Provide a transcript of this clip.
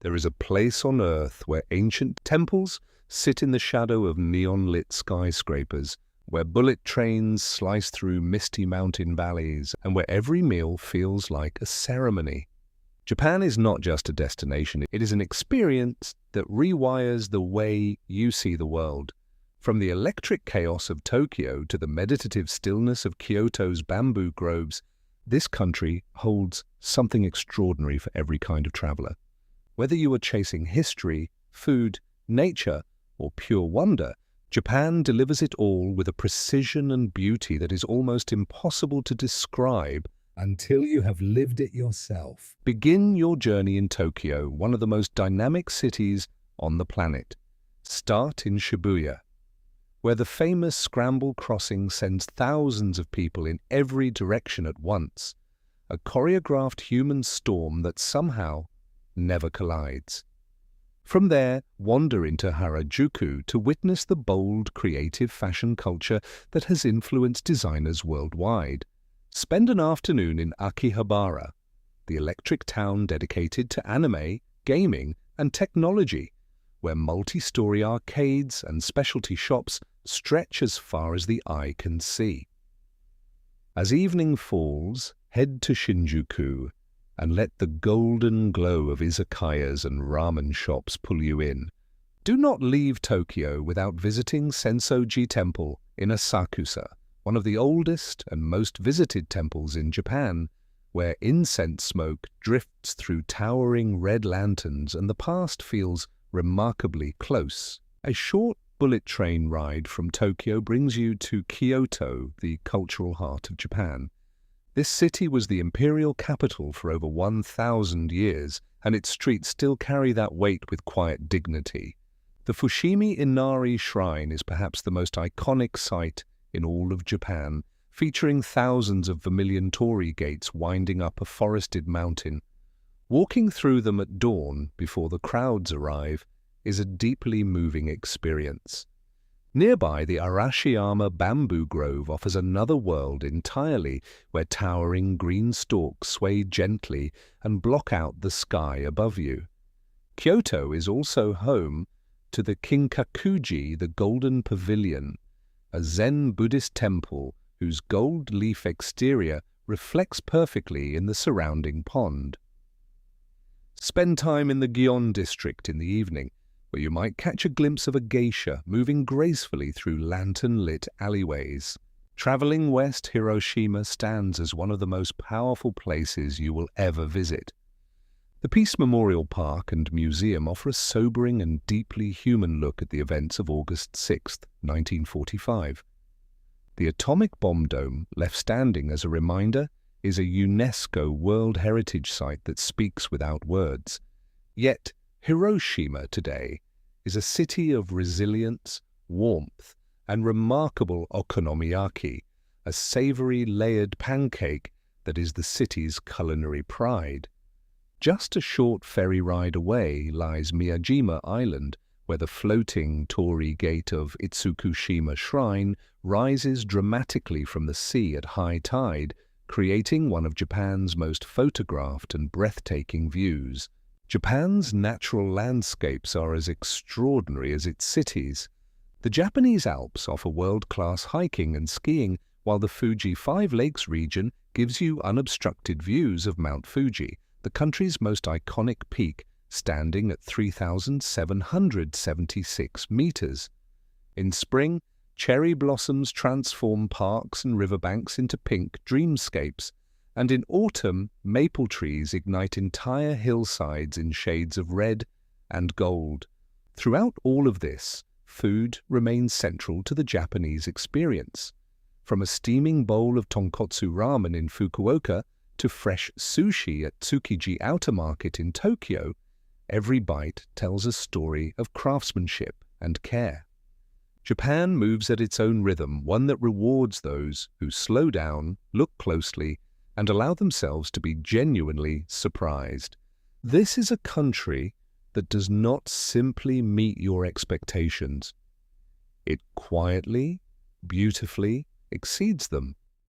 There is a place on Earth where ancient temples sit in the shadow of neon-lit skyscrapers, where bullet trains slice through misty mountain valleys, and where every meal feels like a ceremony. Japan is not just a destination, it is an experience that rewires the way you see the world. From the electric chaos of Tokyo to the meditative stillness of Kyoto's bamboo groves, this country holds something extraordinary for every kind of traveler. Whether you are chasing history, food, nature, or pure wonder, Japan delivers it all with a precision and beauty that is almost impossible to describe until you have lived it yourself. Begin your journey in Tokyo, one of the most dynamic cities on the planet. Start in Shibuya, where the famous Scramble Crossing sends thousands of people in every direction at once, a choreographed human storm that somehow never collides. From there, wander into Harajuku to witness the bold, creative fashion culture that has influenced designers worldwide. Spend an afternoon in Akihabara, the electric town dedicated to anime, gaming, and technology, where multi-story arcades and specialty shops stretch as far as the eye can see. As evening falls, head to Shinjuku and let the golden glow of izakayas and ramen shops pull you in. Do not leave Tokyo without visiting Sensoji Temple in Asakusa, one of the oldest and most visited temples in Japan, where incense smoke drifts through towering red lanterns and the past feels remarkably close. A short bullet train ride from Tokyo brings you to Kyoto, the cultural heart of Japan. This city was the imperial capital for over 1,000 years, and its streets still carry that weight with quiet dignity. The Fushimi Inari Shrine is perhaps the most iconic sight in all of Japan, featuring thousands of vermilion torii gates winding up a forested mountain. Walking through them at dawn before the crowds arrive is a deeply moving experience. Nearby, the Arashiyama bamboo grove offers another world entirely, where towering green stalks sway gently and block out the sky above you. Kyoto is also home to the Kinkakuji, the Golden Pavilion, a Zen Buddhist temple whose gold leaf exterior reflects perfectly in the surrounding pond. Spend time in the Gion district in the evening, where you might catch a glimpse of a geisha moving gracefully through lantern-lit alleyways. Traveling west, Hiroshima stands as one of the most powerful places you will ever visit. The Peace Memorial Park and Museum offer a sobering and deeply human look at the events of August 6, 1945. The atomic bomb dome, left standing as a reminder, is a UNESCO World Heritage Site that speaks without words. Yet, Hiroshima today is a city of resilience, warmth, and remarkable okonomiyaki, a savory layered pancake that is the city's culinary pride. Just a short ferry ride away lies Miyajima Island, where the floating torii gate of Itsukushima Shrine rises dramatically from the sea at high tide, creating one of Japan's most photographed and breathtaking views. Japan's natural landscapes are as extraordinary as its cities. The Japanese Alps offer world-class hiking and skiing, while the Fuji Five Lakes region gives you unobstructed views of Mount Fuji, the country's most iconic peak, standing at 3,776 meters. In spring, cherry blossoms transform parks and riverbanks into pink dreamscapes, and in autumn, maple trees ignite entire hillsides in shades of red and gold. Throughout all of this, food remains central to the Japanese experience. From a steaming bowl of tonkotsu ramen in Fukuoka to fresh sushi at Tsukiji Outer Market in Tokyo, every bite tells a story of craftsmanship and care. Japan moves at its own rhythm, one that rewards those who slow down, look closely, and allow themselves to be genuinely surprised. This is a country that does not simply meet your expectations. It quietly, beautifully exceeds them.